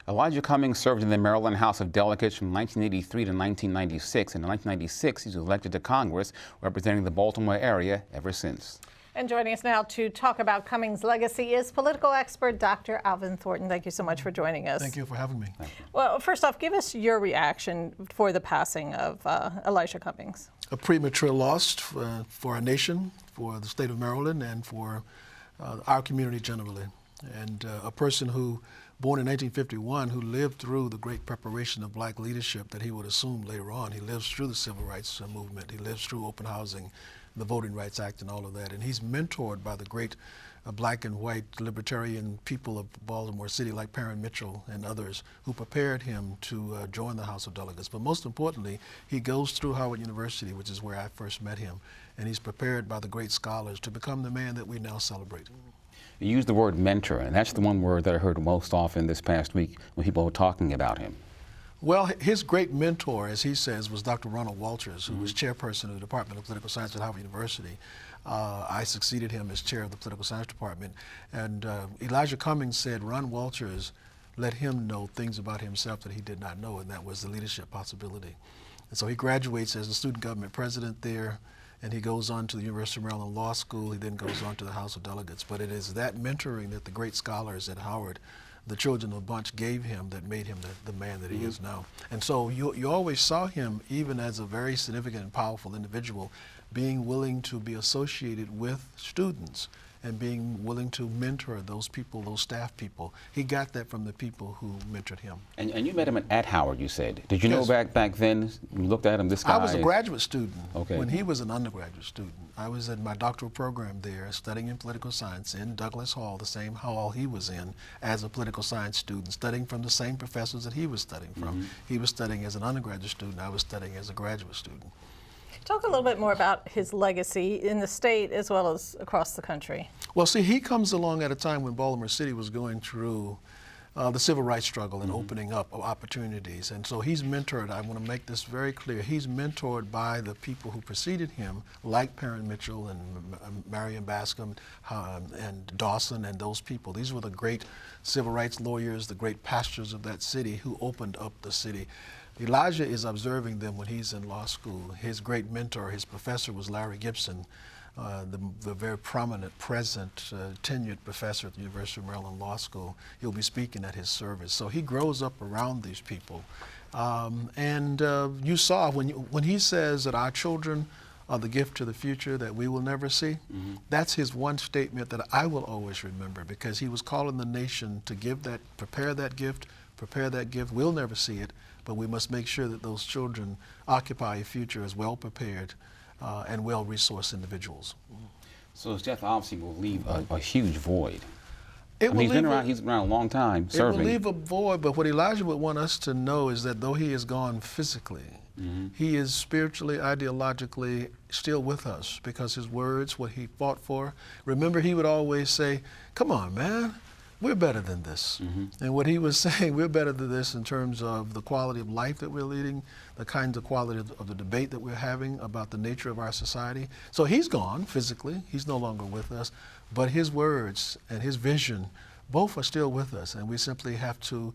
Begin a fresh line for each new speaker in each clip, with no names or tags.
Elijah Cummings served in the Maryland House of Delegates from 1983 to 1996. In 1996, he was elected to Congress, representing the Baltimore area ever since.
And joining us now to talk about Cummings' legacy is political expert Dr. Alvin Thornton. Thank you so much for joining us.
Thank you for having me.
Well, first off, give us your reaction for the passing of Elijah Cummings.
A premature loss for our nation, for the state of Maryland, and for our community generally. And a person who, born in 1951, who lived through the great preparation of black leadership that he would assume later on. He lives through the civil rights movement. He lives through open housing, the Voting Rights Act, and all of that. And he's mentored by the great black and white libertarian people of Baltimore City like Parent Mitchell and others who prepared him to join the House of Delegates. But most importantly, he goes through Howard University, which is where I first met him, and he's prepared by the great scholars to become the man that we now celebrate.
You used the word mentor, and that's the one word that I heard most often this past week when people were talking about him.
Well, his great mentor, as he says, was Dr. Ronald Walters, who was chairperson of the Department of Political Science at Howard University. I succeeded him as chair of the Political Science Department. And Elijah Cummings said Ron Walters let him know things about himself that he did not know, and that was the leadership possibility. And so he graduates as the student government president there, and he goes on to the University of Maryland Law School. He then goes on to the House of Delegates. But it is that mentoring that the great scholars at Howard, the children of the bunch, gave him that made him the man that he is now. And so you always saw him, even as a very significant and powerful individual, being willing to be associated with students and being willing to mentor those people, those staff people. He got that from the people who mentored him.
And you met him at Howard, you said. Did you
Yes.
know back then, when you looked at him, this guy?
I was a graduate student
when
he was an undergraduate student. I was in my doctoral program there, studying in political science in Douglas Hall, the same hall he was in as a political science student, studying from the same professors that he was studying from. He was studying as an undergraduate student, I was studying as a graduate student.
Talk a little bit more about his legacy in the state as well as across the country.
Well, see, he comes along at a time when Baltimore City was going through the civil rights struggle and opening up of opportunities. And so he's mentored, I want to make this very clear, he's mentored by the people who preceded him, like Parent Mitchell and Marion Bascom and Dawson and those people. These were the great civil rights lawyers, the great pastors of that city who opened up the city. Elijah is observing them when he's in law school. His great mentor, his professor, was Larry Gibson, the very prominent, present, tenured professor at the University of Maryland Law School. He'll be speaking at his service. So he grows up around these people. You saw when he says that our children are the gift to the future that we will never see, that's his one statement that I will always remember, because he was calling the nation to give that, prepare that gift. We'll never see it, but we must make sure that those children occupy a future as well prepared and well-resourced individuals.
So his death obviously will leave a huge void.
He's been
around a long time serving.
It will leave a void, but what Elijah would want us to know is that though he is gone physically, he is spiritually, ideologically still with us, because his words, what he fought for. Remember, he would always say, come on, man, we're better than this. And what he was saying, we're better than this in terms of the quality of life that we're leading, the kinds of quality of the debate that we're having about the nature of our society. So he's gone physically, he's no longer with us, but his words and his vision, both are still with us, and we simply have to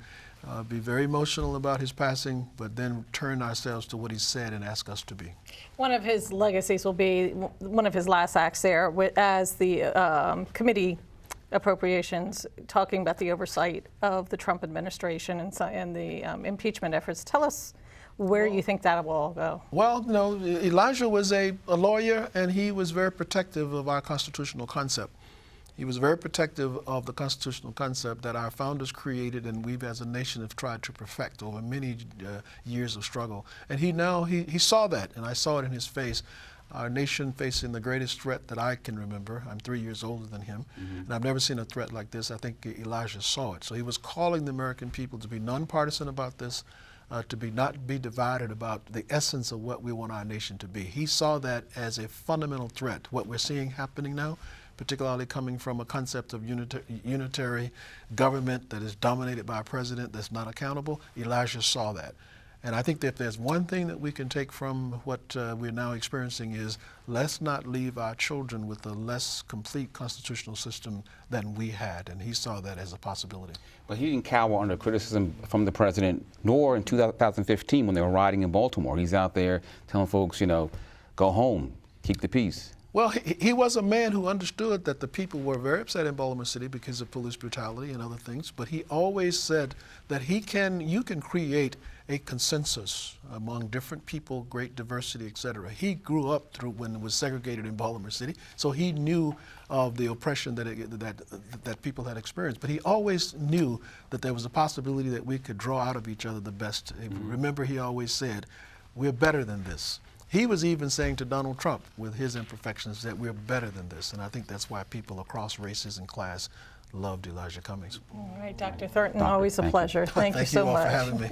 be very emotional about his passing, but then turn ourselves to what he said and ask us to be.
One of his legacies will be one of his last acts there as the committee appropriations, talking about the oversight of the Trump administration and the impeachment efforts. Tell us where you think that will all go.
Well, you know, Elijah was a lawyer, and he was very protective of our constitutional concept. He was very protective of the constitutional concept that our founders created and we've as a nation have tried to perfect over many years of struggle. And he saw that, and I saw it in his face. Our nation facing the greatest threat that I can remember. I'm 3 years older than him, and I've never seen a threat like this. I think Elijah saw it. So he was calling the American people to be nonpartisan about this, to not be divided about the essence of what we want our nation to be. He saw that as a fundamental threat. What we're seeing happening now, particularly coming from a concept of unitary government that is dominated by a president that's not accountable, Elijah saw that. And I think that if there's one thing that we can take from what we're now experiencing is let's not leave our children with a less complete constitutional system than we had. And he saw that as a possibility.
But he didn't cower under criticism from the president, nor in 2015 when they were rioting in Baltimore. He's out there telling folks, you know, go home, keep the peace.
Well, he was a man who understood that the people were very upset in Baltimore City because of police brutality and other things, but he always said that you can create a consensus among different people, great diversity, etc. He grew up through when it was segregated in Baltimore City, so he knew of the oppression that people had experienced. But he always knew that there was a possibility that we could draw out of each other the best. Remember, he always said, "We're better than this." He was even saying to Donald Trump, with his imperfections, that we're better than this. And I think that's why people across races and class loved Elijah Cummings.
All right, Dr. Thornton, always a pleasure. Thank you so much.
Thank you all for having me.